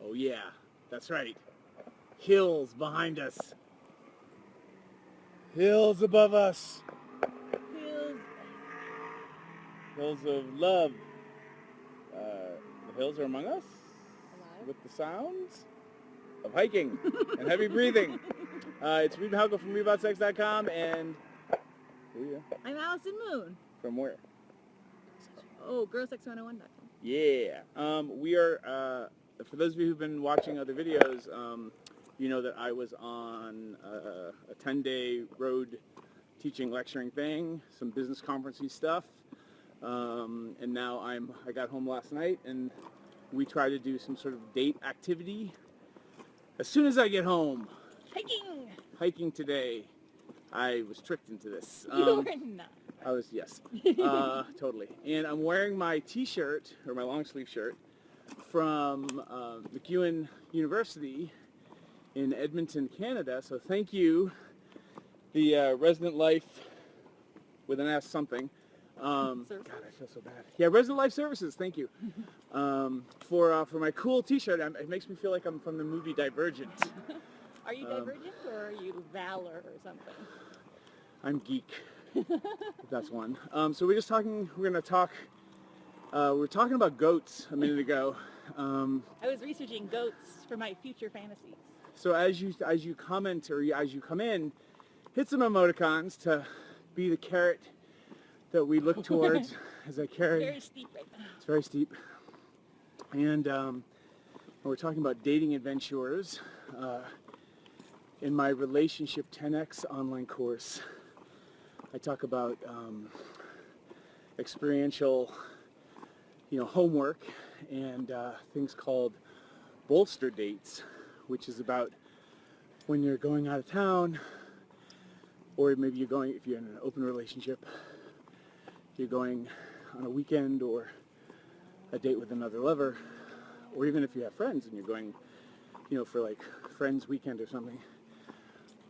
Oh yeah, that's right. Hills behind us. Hills above us. Hills. Hills of love. The hills are among us. Alive. With the sounds of hiking and heavy breathing. It's Reid from ReidAboutSex.com and who are you? I'm Allison Moon. From where? Oh, girlsex101.com. Yeah. We are, for those of you who've been watching other videos, you know that I was on a 10-day road teaching, lecturing thing, some business conferencey stuff. And now I got home last night and we try to do some sort of date activity. As soon as I get home. Hiking! Hiking today. I was tricked into this. You were not. I was, yes. Totally. And I'm wearing my t-shirt, or my long sleeve shirt, from MacEwan University in Edmonton, Canada. So thank you, the Resident Life with an S something. God, I feel so bad. Yeah, Resident Life Services, thank you. For my cool t-shirt. It makes me feel like I'm from the movie Divergent. Are you Divergent or are you Valor or something? I'm geek. That's one. So we're going to talk, we were talking about goats a minute ago. I was researching goats for my future fantasies. So as you comment or as you come in, hit some emoticons to be the carrot that we look towards as I carry. Very steep right now. It's very steep. And we're talking about dating adventures in my Relationship 10X online course. I talk about experiential, homework and things called bolster dates, which is about when you're going out of town, or maybe you're going, if you're in an open relationship, you're going on a weekend or a date with another lover, or even if you have friends and you're going, for like friends weekend or something.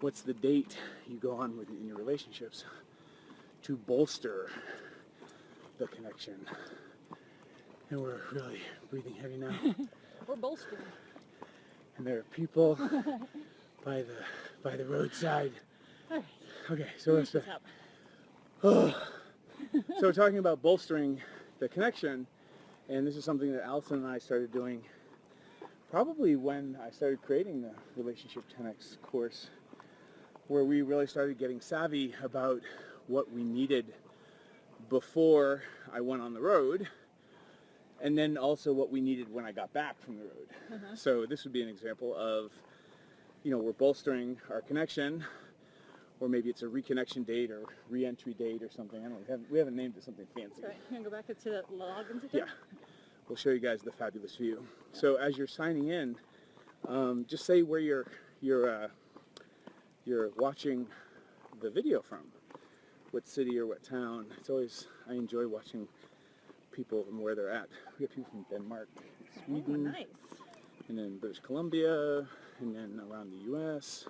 What's the date you go on with in your relationships to bolster the connection? And we're really breathing heavy now. We're bolstering. And there are people by the roadside. All right. Okay, so let's So we're talking about bolstering the connection, and this is something that Allison and I started doing probably when I started creating the Relationship 10X course, where we really started getting savvy about what we needed before I went on the road, and then also what we needed when I got back from the road. So this would be an example of, we're bolstering our connection, or maybe it's a reconnection date or re-entry date or something. I don't know. We haven't named it something fancy. That's right. You want to go back to the logins again? Yeah. We'll show you guys the fabulous view. Yeah. So as you're signing in, just say where you're watching the video from, what city or what town. It's always, I enjoy watching people and where they're at. We have people from Denmark, Sweden, nice. And then British Columbia, and then around the U.S.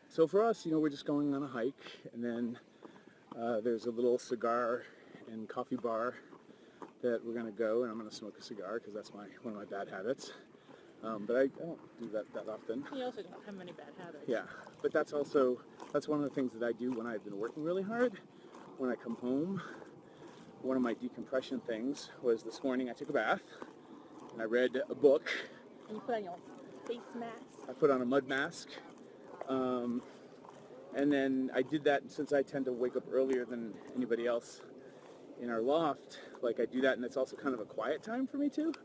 So for us, we're just going on a hike, and then there's a little cigar and coffee bar that we're going to go, and I'm going to smoke a cigar because that's one of my bad habits. But I don't do that often. You also don't have many bad habits. Yeah, but that's one of the things that I do when I've been working really hard. When I come home, one of my decompression things was this morning I took a bath, and I read a book. And you put on your face mask? I put on a mud mask. And then I did that, and since I tend to wake up earlier than anybody else in our loft, like I do that, and it's also kind of a quiet time for me too. Do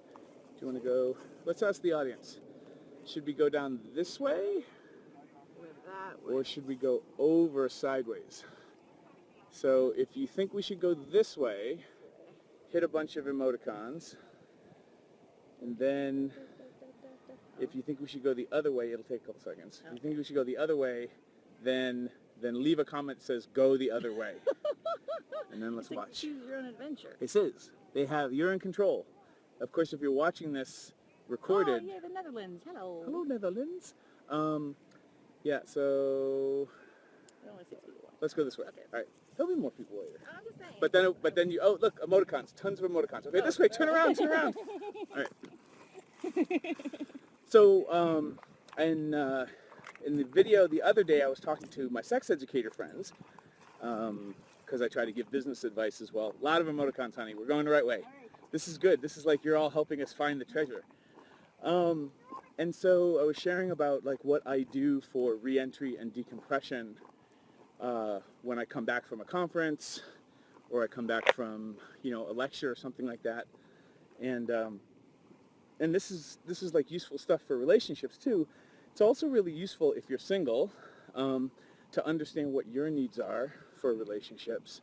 you want to go? Let's ask the audience. Should we go down this way? Or should we go over sideways? So if you think we should go this way, hit a bunch of emoticons. And then if you think we should go the other way, it'll take a couple seconds. If you think we should go the other way, then leave a comment that says go the other way. And then let's watch. Choose your own adventure. It says you're in control. Of course, if you're watching this recorded. Oh, yeah, the Netherlands. Hello. Hello, Netherlands. Yeah, so let's go this way. Okay. All right. There'll be more people later. I'm just saying. But then you, oh, look, emoticons. Tons of emoticons. Okay, this way. Turn around. All right. So, in the video the other day, I was talking to my sex educator friends, because I try to give business advice as well. A lot of emoticons, honey. We're going the right way. This is good. This is like you're all helping us find the treasure. And so I was sharing about like what I do for re-entry and decompression when I come back from a conference or I come back from, a lecture or something like that. And this is like useful stuff for relationships too. It's also really useful if you're single, to understand what your needs are for relationships.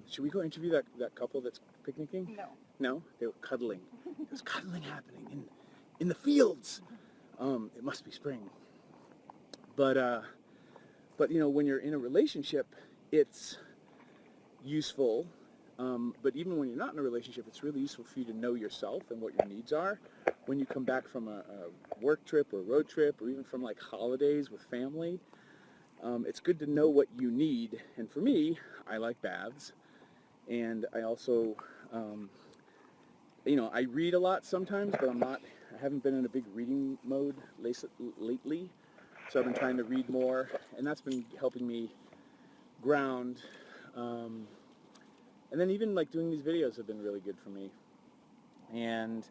Should we go interview that couple that's picnicking? No. No? They were cuddling. There's cuddling happening in the fields. It must be spring. But when you're in a relationship, it's useful. But even when you're not in a relationship, it's really useful for you to know yourself and what your needs are. When you come back from a work trip or road trip or even from like holidays with family, it's good to know what you need. And for me, I like baths. And I also, I read a lot sometimes, but I haven't been in a big reading mode lately. So I've been trying to read more, and that's been helping me ground. And then even like doing these videos have been really good for me. And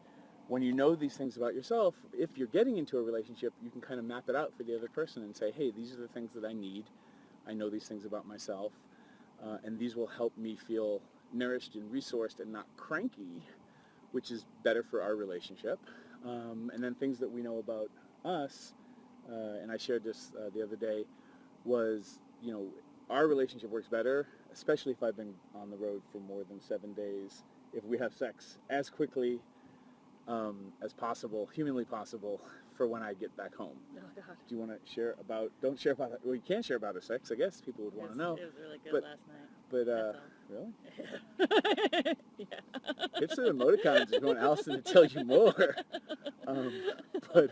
when you know these things about yourself, if you're getting into a relationship, you can kind of map it out for the other person and say, hey, these are the things that I need. I know these things about myself, and these will help me feel nourished and resourced and not cranky, which is better for our relationship. And then things that we know about us, and I shared this the other day, was, our relationship works better, especially if I've been on the road for more than 7 days, if we have sex as quickly as possible, humanly possible, for when I get back home. Oh, God. Do you want to share about, don't share about it, well, you can share about our sex, I guess people would want to know. It was really good last night. But, That's really? yeah. Hipster emoticons just want Allison to tell you more. But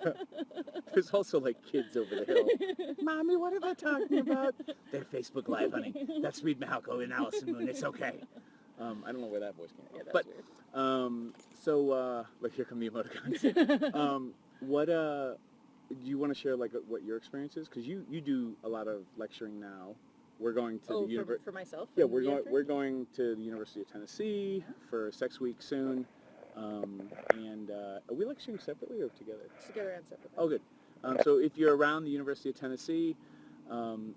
there's also like kids over the hill. Mommy, what are they talking about? They're Facebook Live, honey. That's Reid Malco and Allison Moon. It's okay. I don't know where that voice came from. Yeah, But weird. look, here come the emoticons. What do you want to share like what your experience is? Because you do a lot of lecturing now. We're going to the university for myself. Yeah, we're going to the University of Tennessee for Sex Week soon. And are we lecturing separately or together? Together and separately. Oh, good. So if you're around the University of Tennessee,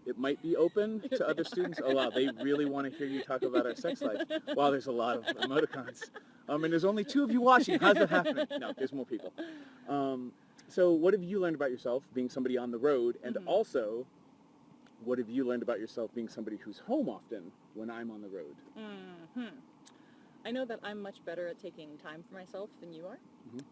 it might be open to other students. Oh, wow, they really want to hear you talk about our sex life. Wow, there's a lot of emoticons. And there's only 2 of you watching. How's that happening? No, there's more people. So what have you learned about yourself being somebody on the road? And also, what have you learned about yourself being somebody who's home often when I'm on the road? I know that I'm much better at taking time for myself than you are.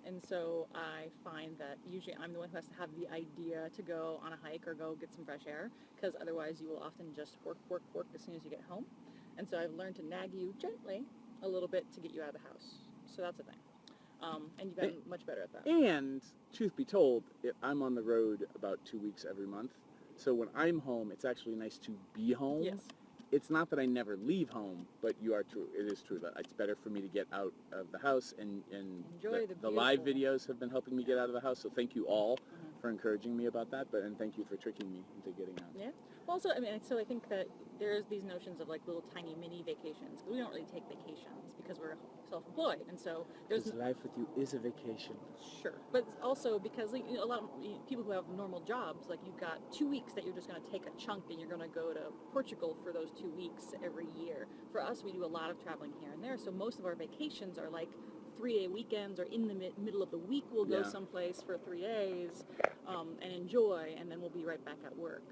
And so I find that usually I'm the one who has to have the idea to go on a hike or go get some fresh air, because otherwise you will often just work as soon as you get home. And so I've learned to nag you gently a little bit to get you out of the house. So that's a thing. And you've gotten much better at that. And truth be told, I'm on the road about 2 weeks every month. So when I'm home, it's actually nice to be home. Yes. It's not that I never leave home, but you are true. It is true that it's better for me to get out of the house, and enjoy the live videos have been helping me get out of the house. So thank you all for encouraging me about that, and thank you for tricking me into getting out. Yeah. Well, also, so I think that there's these notions of like little tiny mini vacations. We don't really take vacations because we're self-employed, and so there's life with you is a vacation. Sure, but also because like, a lot of people who have normal jobs, like you've got 2 weeks that you're just going to take a chunk and you're going to go to Portugal for those 2 weeks every year. For us, we do a lot of traveling here and there, so most of our vacations are like 3-day weekends, or in the middle of the week we'll go someplace for 3 days and enjoy, and then we'll be right back at work.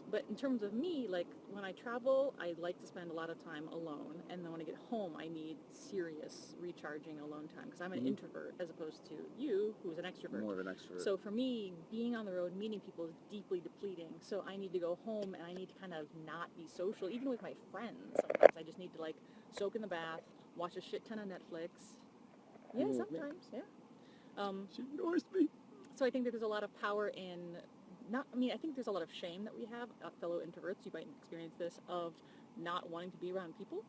But in terms of me, like when I travel, I like to spend a lot of time alone, and then when I get home, I need serious recharging alone time, because I'm an introvert as opposed to you, who's an extrovert. More of an extrovert. So for me, being on the road, meeting people is deeply depleting. So I need to go home, and I need to kind of not be social, even with my friends. Sometimes I just need to like soak in the bath, watch a shit ton of Netflix. Yeah, sometimes, yeah. She ignores me. So I think that there's a lot of power in I think there's a lot of shame that we have, fellow introverts, you might experience this, of not wanting to be around people.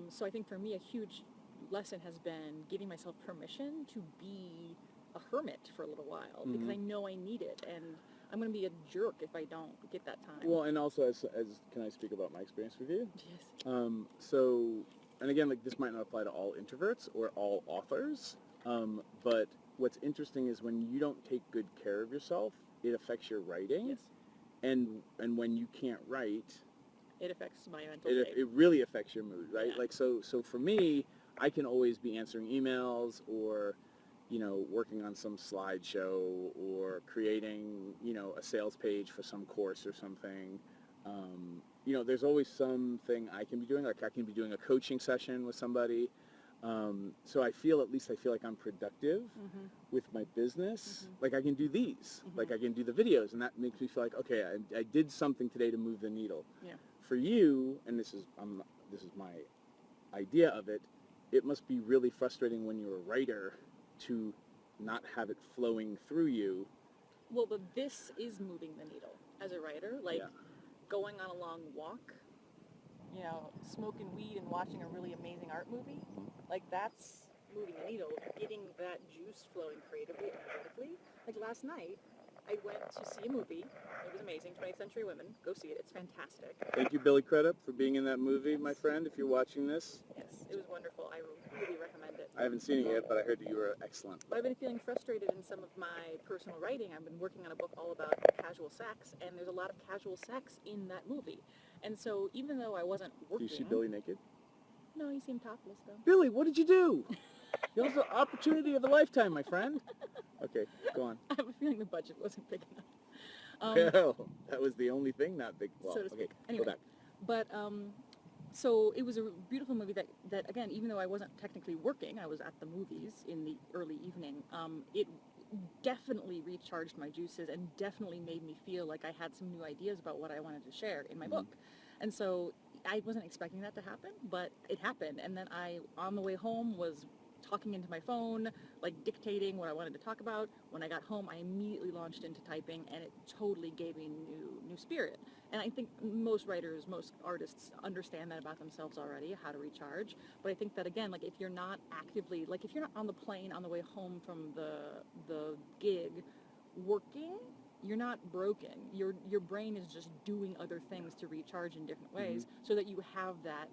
So I think for me a huge lesson has been giving myself permission to be a hermit for a little while because I know I need it, and I'm going to be a jerk if I don't get that time. Well, and also, as can I speak about my experience with you? Yes. So, and again, like this might not apply to all introverts or all authors, but what's interesting is when you don't take good care of yourself, it affects your writing. Yes. And when you can't write, it affects my mental state. It really affects your mood, right? Yeah. Like so for me, I can always be answering emails or, you know, working on some slideshow or creating, you know, a sales page for some course or something. You know, there's always something I can be doing. Like I can be doing a coaching session with somebody. So I feel like I'm productive with my business. Like I can do these. Like I can do the videos, and that makes me feel like, okay, I did something today to move the needle. Yeah. For you, and this is my idea of it, it must be really frustrating when you're a writer to not have it flowing through you. Well, but this is moving the needle as a writer. Like going on a long walk, you know, smoking weed and watching a really amazing art movie. Like that's moving the needle, getting that juice flowing creatively and energetically. Like last night, I went to see a movie. It was amazing, 20th Century Women. Go see it. It's fantastic. Thank you, Billy Crudup, for being in that movie, my friend, if you're watching this. Yes, it was wonderful. I really recommend it. I haven't seen it yet, but I heard that you were excellent. But I've been feeling frustrated in some of my personal writing. I've been working on a book all about casual sex, and there's a lot of casual sex in that movie. And so even though I wasn't working... Do you see Billy naked? No, he seemed topless, though. Billy, what did you do? It was the opportunity of a lifetime, my friend. Okay, go on. I have a feeling the budget wasn't big enough. Well, that was the only thing not big. Well, so to speak. Okay, anyway, go back. But so it was a beautiful movie that again, even though I wasn't technically working, I was at the movies in the early evening. It definitely recharged my juices and definitely made me feel like I had some new ideas about what I wanted to share in my book. And so I wasn't expecting that to happen, but it happened. And then I, on the way home, was talking into my phone, like dictating what I wanted to talk about. When I got home, I immediately launched into typing, and it totally gave me new spirit. And I think most writers, most artists understand that about themselves already, how to recharge. But I think that, again, like if you're not actively, like if you're not on the plane on the way home from the gig working, you're not broken. Your brain is just doing other things to recharge in different ways so that you have that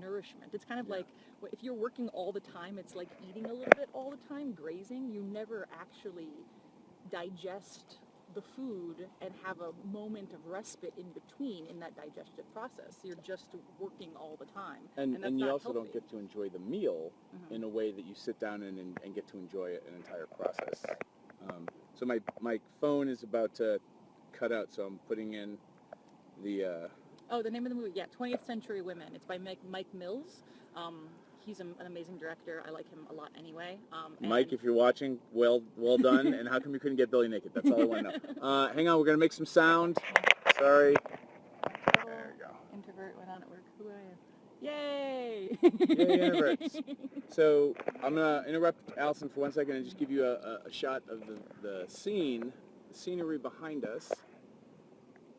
nourishment. It's kind of like if you're working all the time, it's like eating a little bit all the time, grazing. You never actually digest the food and have a moment of respite in between in that digestive process. You're just working all the time. And that's you not also healthy. don't get to enjoy the meal in a way that you sit down and get to enjoy an entire process. So my phone is about to cut out, so I'm putting in the... the name of the movie, 20th Century Women. It's by Mike Mills. He's an amazing director. I like him a lot anyway. Mike, if you're watching, well done. And how come you couldn't get Billy naked? That's all I want to know. Hang on, we're going to make some sound. Sorry. There you go. Introvert went on at work. Who are you? Yay! Yay, introverts. So I'm going to interrupt Allison for 1 second and just give you a shot of the scenery behind us.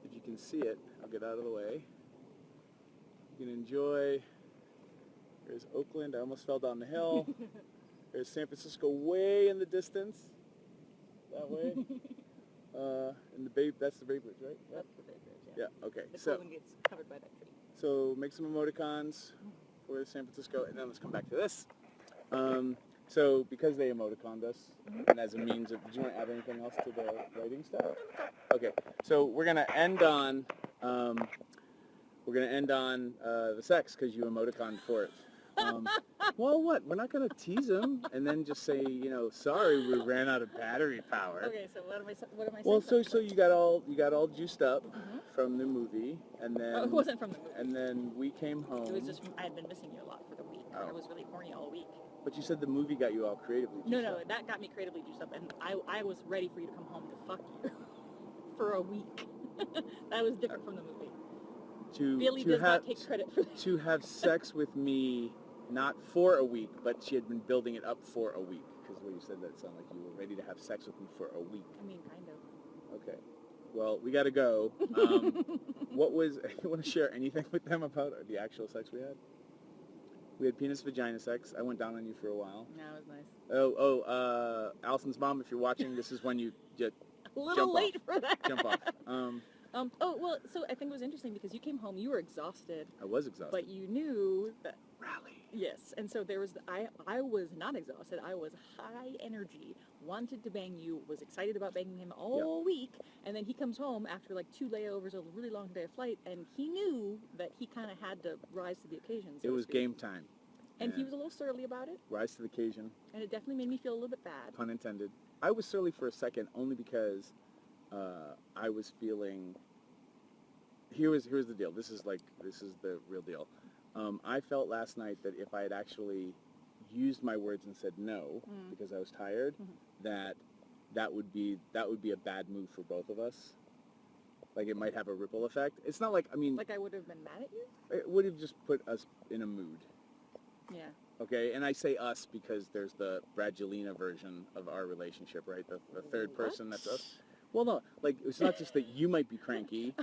If you can see it, I'll get out of the way. You can enjoy. There's Oakland. I almost fell down the hill. There's San Francisco way in the distance. That way. And that's the Bay Bridge, right? That's the Bay Bridge, Yeah, okay. The So building gets covered by that tree. So make some emoticons for San Francisco, and then let's come back to this. So because they emoticoned us, and as a means of, did you want to add anything else to the writing stuff? Okay, so we're gonna end on the sex because you emoticoned for it. Well, what? We're not gonna tease them and then just say, sorry, we ran out of battery power. Okay, so what am I saying? Well, so you got all juiced up from the movie, and then it wasn't from the movie. and then we came home. It was just I had been missing you a lot for the week. Oh. I was really horny all week. But you said the movie got you all creatively juiced No, up. that got me creatively juiced up, and I was ready for you to come home to fuck you for a week. That was different from the movie. Billy does not take credit for that. To have sex with me, not for a week, but she had been building it up for a week. Because the way you said that, it sounded like you were ready to have sex with me for a week. I mean, kind of. Okay. Well, we got to go. You want to share anything with them about the actual sex we had? We had penis vagina sex. I went down on you for a while. No, it was nice. Allison's mom, if you're watching, this is when you just A little late for that. jump off. So I think it was interesting because you came home, you were exhausted, I was exhausted. but you knew that, Rally. yes, and so there was, I was not exhausted, I was high energy, wanted to bang you, was excited about banging him all week, and then he comes home after like 2 layovers, a really long day of flight, and he knew that he kind of had to rise to the occasion. So It was game time. And he was a little surly about it, Rise to the occasion, and it definitely made me feel a little bit bad. pun intended. I was surly for a second only because I was feeling. Here's the deal. This is the real deal. I felt last night that if I had actually used my words and said no because I was tired, that would be a bad move for both of us. Like it might have a ripple effect. It's not like Like I would have been mad at you? it would have just put us in a mood. Yeah. Okay, and I say us because there's the Bradulina version of our relationship, right? The third person, that's us. Well, no, like it's not just that you might be cranky.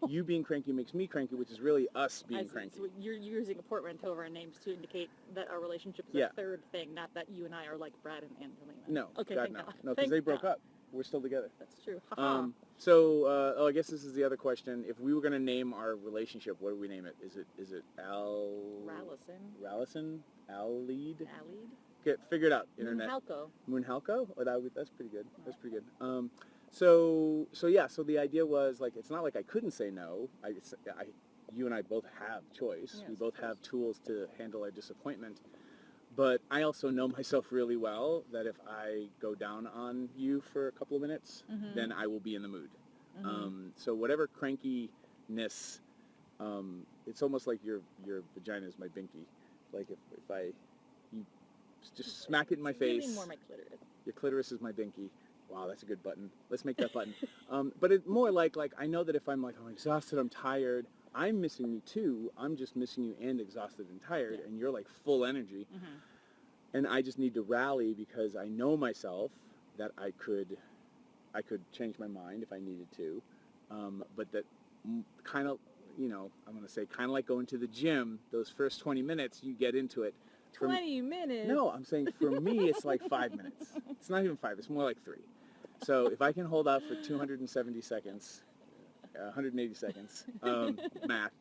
You being cranky makes me cranky, which is really us being cranky. So you're using a portmanteau of our names to indicate that our relationship is a third thing, not that you and I are like Brad and Angelina. No, okay, God, thank no, God. no, because they broke up. We're still together. That's true. Ha-ha. I guess this is the other question. If we were going to name our relationship, what do we name it? Is it Rallison? Alleed? Okay, figure it out. Internet. Moonhalco? Oh, that's pretty good. That's pretty good. So the idea was like it's not like I couldn't say no. You and I both have choice. Yes, we both have tools to handle our disappointment. But I also know myself really well that if I go down on you for a couple of minutes, then I will be in the mood. So whatever crankiness, it's almost like your vagina is my binky. Like if you just smack it in my face. Maybe more my clitoris. Your clitoris is my binky. Wow, that's a good button. Let's make that button. But it's more like I know that if I'm like, I'm exhausted, I'm tired, I'm missing you too. I'm just missing you and exhausted and tired, and you're like full energy. And I just need to rally because I know myself that I could change my mind if I needed to. But that kind of, I'm going to say kind of like going to the gym, those first 20 minutes, you get into it. 20 minutes? No, I'm saying for me, it's like 5 minutes. It's not even 5, it's more like 3. So if I can hold out for 270 seconds, 180 seconds, math,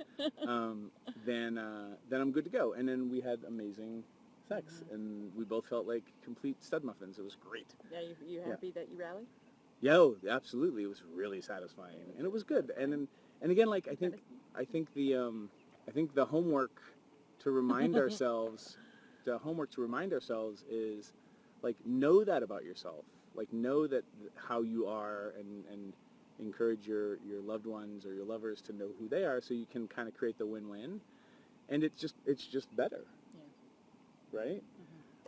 then I'm good to go. And then we had amazing sex, and we both felt like complete stud muffins. It was great. Yeah, you happy that you rallied? Yo, absolutely. It was really satisfying, and it was good. And again, like I think the homework to remind ourselves, is like know that about yourself. Like know that how you are, and encourage your loved ones or your lovers to know who they are, so you can kind of create the win-win. And it's just better. Yeah. Right?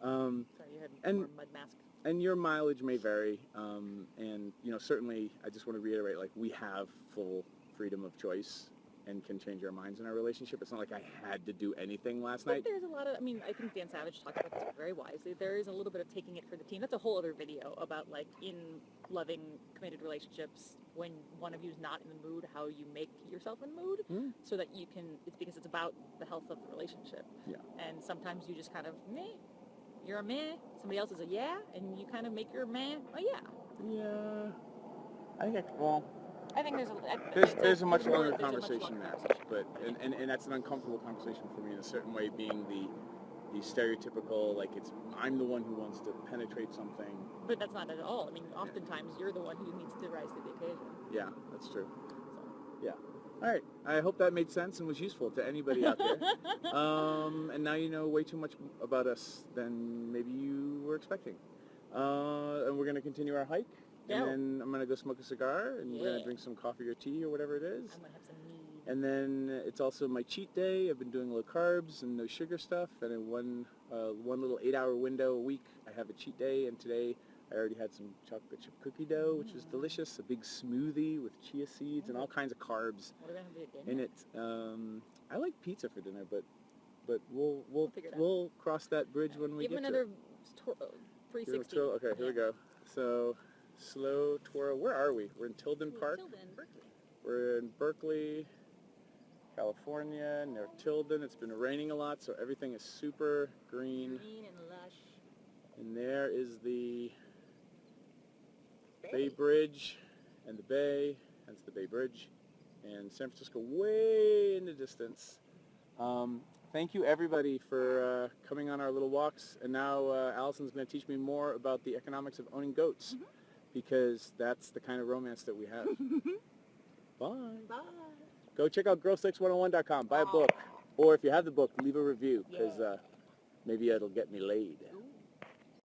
Sorry, you had more mud mask. And your mileage may vary, and certainly I just want to reiterate, like we have full freedom of choice and can change our minds in our relationship. It's not like I had to do anything last night. There's a lot of, I think Dan Savage talks about this very wisely. There is a little bit of taking it for the team. That's a whole other video about like in loving, committed relationships, when one of you is not in the mood, how you make yourself in the mood so that you can, it's because it's about the health of the relationship. Yeah. And sometimes you just kind of, meh, you're a meh, somebody else is a yeah, and you kind of make your meh a yeah. Yeah. I think there's a much longer conversation there, but and that's an uncomfortable conversation for me in a certain way, being the stereotypical, like I'm the one who wants to penetrate something. But that's not at all. Oftentimes you're the one who needs to rise to the occasion. Yeah, that's true. Yeah. All right. I hope that made sense and was useful to anybody out there. And now you know way too much about us than maybe you were expecting. And we're going to continue our hike. Yeah. And then I'm going to go smoke a cigar, and we're going to drink some coffee or tea or whatever it is. I'm going to have some mead. And then it's also my cheat day. I've been doing low carbs and no sugar stuff. And in one little 8-hour window a week, I have a cheat day. And today I already had some chocolate chip cookie dough, which was delicious. A big smoothie with chia seeds and all kinds of carbs in it. I like pizza for dinner, but we'll cross that bridge when we get to it. Give him another 360. Okay, here we go. So slow twirl. Where are we? We're in Tilden Park. Tilden, Berkeley. We're in Berkeley. California, near Tilden. It's been raining a lot, so everything is super green. Green and lush. And there is the Bay Bridge and the bay. That's the Bay Bridge. And San Francisco way in the distance. Thank you everybody for coming on our little walks. And now Allison's going to teach me more about the economics of owning goats. Because that's the kind of romance that we have. Bye. Bye. Go check out girlsex101.com. Buy a book. Or if you have the book, leave a review. Because maybe it'll get me laid.